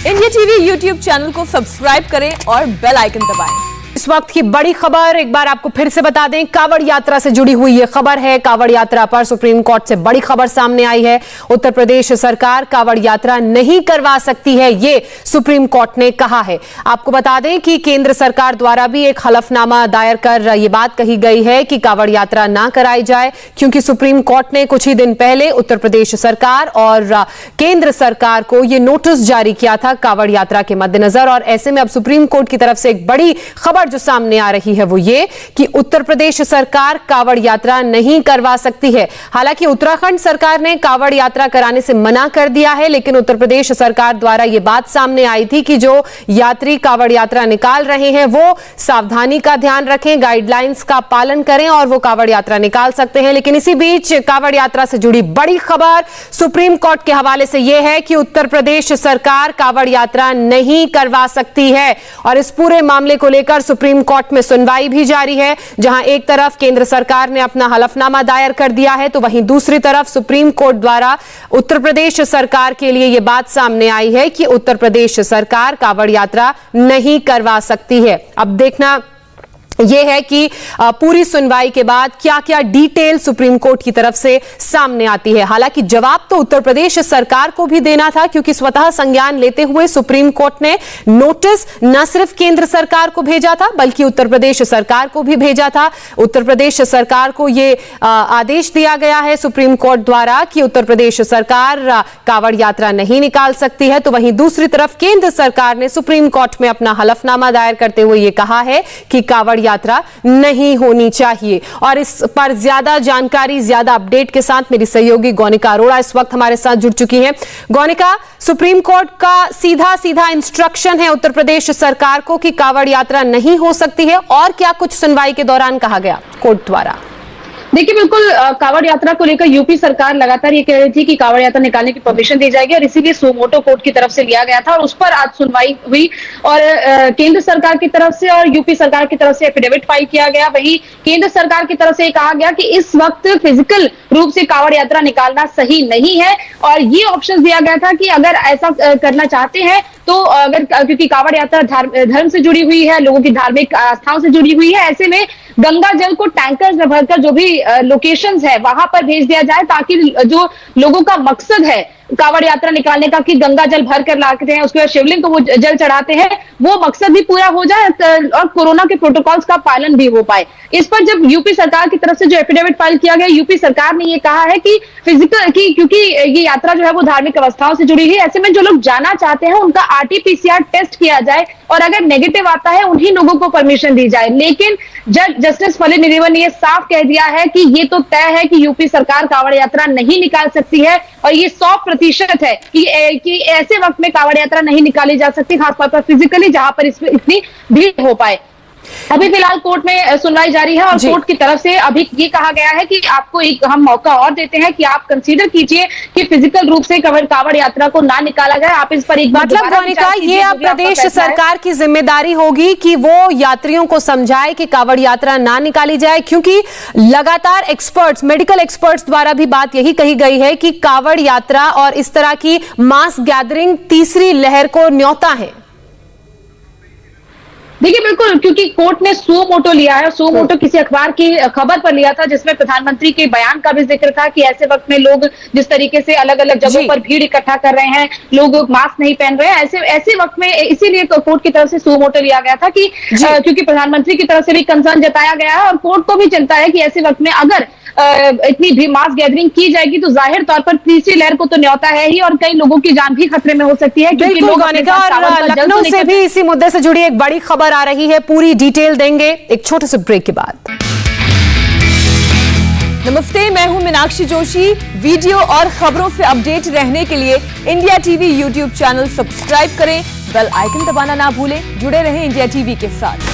India TV YouTube channel को subscribe करें और बेल आइकन दबाएं। इस वक्त की बड़ी खबर एक बार आपको फिर से बता दें, कावड़ यात्रा से जुड़ी हुई यह खबर है। कावड़ यात्रा पर सुप्रीम कोर्ट से बड़ी खबर सामने आई है। उत्तर प्रदेश सरकार कावड़ यात्रा नहीं करवा सकती है, ये सुप्रीम कोर्ट ने कहा है। आपको बता दें कि केंद्र सरकार द्वारा भी एक हलफनामा दायर कर यह बात कही गई है कि कावड़ यात्रा ना कराई जाए, क्योंकि सुप्रीम कोर्ट ने कुछ ही दिन पहले उत्तर प्रदेश सरकार और केंद्र सरकार को यह नोटिस जारी किया था कावड़ यात्रा के मद्देनजर। और ऐसे में अब सुप्रीम कोर्ट की तरफ से एक बड़ी खबर जो सामने आ रही है वो ये कि उत्तर प्रदेश सरकार कावड़ यात्रा नहीं करवा सकती है। हालांकि उत्तराखंड सरकार ने कावड़ यात्रा कराने से मना कर दिया है, लेकिन उत्तर प्रदेश सरकार द्वारा यह बात सामने आई थी कि जो यात्री कावड़ यात्रा निकाल रहे हैं वो सावधानी का ध्यान रखें, गाइडलाइंस का पालन करें और वो कावड़ यात्रा निकाल सकते हैं। लेकिन इसी बीच कावड़ यात्रा से जुड़ी बड़ी खबर सुप्रीम कोर्ट के हवाले से यह है कि उत्तर प्रदेश सरकार कावड़ यात्रा नहीं करवा सकती है। और इस पूरे मामले को लेकर सुप्रीम कोर्ट में सुनवाई भी जारी है, जहां एक तरफ केंद्र सरकार ने अपना हलफनामा दायर कर दिया है, तो वहीं दूसरी तरफ सुप्रीम कोर्ट द्वारा उत्तर प्रदेश सरकार के लिए यह बात सामने आई है कि उत्तर प्रदेश सरकार कावड़ यात्रा नहीं करवा सकती है। अब देखना यह है कि पूरी सुनवाई के बाद क्या क्या डिटेल सुप्रीम कोर्ट की तरफ से सामने आती है। हालांकि जवाब तो उत्तर प्रदेश सरकार को भी देना था, क्योंकि स्वतः संज्ञान लेते हुए सुप्रीम कोर्ट ने नोटिस न सिर्फ केंद्र सरकार को भेजा था बल्कि उत्तर प्रदेश सरकार को भी भेजा था। उत्तर प्रदेश सरकार को यह आदेश दिया गया है सुप्रीम कोर्ट द्वारा कि उत्तर प्रदेश सरकार कावड़ यात्रा नहीं निकाल सकती है। तो वहीं दूसरी तरफ केंद्र सरकार ने सुप्रीम कोर्ट में अपना हलफनामा दायर करते हुए यह कहा है कि कावड़ यात्रा नहीं होनी चाहिए। और इस पर ज्यादा जानकारी, ज्यादा अपडेट के साथ मेरी सहयोगी गौनिका अरोड़ा इस वक्त हमारे साथ जुड़ चुकी हैं। गौनिका, सुप्रीम कोर्ट का सीधा सीधा इंस्ट्रक्शन है उत्तर प्रदेश सरकार को कि कावड़ यात्रा नहीं हो सकती है, और क्या कुछ सुनवाई के दौरान कहा गया कोर्ट द्वारा? देखिए, बिल्कुल कावड़ यात्रा को लेकर यूपी सरकार लगातार ये कह रही थी कि कावड़ यात्रा निकालने की परमिशन दी जाएगी, और इसीलिए सुमोटो कोर्ट की तरफ से लिया गया था और उस पर आज सुनवाई हुई। और केंद्र सरकार की तरफ से और यूपी सरकार की तरफ से एफिडेविट फाइल किया गया। वहीं केंद्र सरकार की तरफ से कहा गया कि इस वक्त फिजिकल रूप से कावड़ यात्रा निकालना सही नहीं है, और ये ऑप्शन दिया गया था कि अगर ऐसा करना चाहते हैं तो अगर, क्योंकि कावड़ यात्रा धर्म से जुड़ी हुई है, लोगों की धार्मिक आस्थाओं से जुड़ी हुई है, ऐसे में गंगा जल को टैंकर में भरकर जो भी लोकेशंस है वहां पर भेज दिया जाए, ताकि जो लोगों का मकसद है कावड़ यात्रा निकालने का कि गंगा जल भर कर लाते हैं, उसके बाद शिवलिंग को वो जल चढ़ाते हैं, वो मकसद भी पूरा हो जाए और कोरोना के प्रोटोकॉल्स का पालन भी हो पाए। इस पर जब यूपी सरकार की तरफ से जो एफिडेविट फाइल किया गया, यूपी सरकार ने ये कहा है कि फिजिकल की, क्योंकि ये यात्रा जो है वो धार्मिक अवस्थाओं से जुड़ी है, ऐसे में जो लोग जाना चाहते हैं उनका RT-PCR टेस्ट किया जाए, और अगर नेगेटिव आता है उन्हीं लोगों को परमिशन दी जाए। लेकिन जज जस्टिस फली नरीमन ने यह साफ कह दिया है कि ये तो तय है कि यूपी सरकार कावड़ यात्रा नहीं निकाल सकती है, और ये 100% है कि ऐसे वक्त में कावड़ यात्रा नहीं निकाली जा सकती, खासतौर पर फिजिकली जहां पर इसमें इतनी भीड़ हो पाए। अभी फिलहाल कोर्ट में सुनवाई जारी है, और कोर्ट की तरफ से अभी ये कहा गया है कि आपको एक हम मौका और देते हैं कि आप कंसीडर कीजिए कि फिजिकल रूप से कावड़ यात्रा को ना निकाला जाए। आप इस पर एक बार मतलब गौनिका, ये अब प्रदेश सरकार की जिम्मेदारी होगी कि वो यात्रियों को समझाए कि कावड़ यात्रा ना निकाली जाए, क्योंकि लगातार एक्सपर्ट्स, मेडिकल एक्सपर्ट्स द्वारा भी बात यही कही गई है कि कावड़ यात्रा और इस तरह की मास गैदरिंग तीसरी लहर को न्योता है। देखिए, बिल्कुल, क्योंकि कोर्ट ने सुओ मोटो लिया है, और सुओ मोटो किसी अखबार की खबर पर लिया था जिसमें प्रधानमंत्री के बयान का भी जिक्र था कि ऐसे वक्त में लोग जिस तरीके से अलग अलग जगहों पर भीड़ इकट्ठा कर रहे हैं, लोग मास्क नहीं पहन रहे हैं, ऐसे वक्त में इसीलिए कोर्ट की तरफ से सुओ मोटो लिया गया था कि क्योंकि प्रधानमंत्री की तरफ से भी कंसर्न जताया गया है, और कोर्ट को भी चिंता है कि ऐसे वक्त में अगर इतनी भी मास गैदरिंग की जाएगी तो जाहिर तौर पर तीसरी लहर को तो न्योता है ही, और कई लोगों की जान भी खतरे में हो सकती है। क्योंकि लखनऊ से भी इसी मुद्दे से जुड़ी एक बड़ी खबर आ रही है, पूरी डिटेल देंगे एक छोटे से ब्रेक के बाद। नमस्ते, मैं हूं मीनाक्षी जोशी। वीडियो और खबरों से अपडेट रहने के लिए India TV YouTube channel subscribe करें, बेल आइकन दबाना ना भूलें। जुड़े रहें इंडिया टीवी के साथ।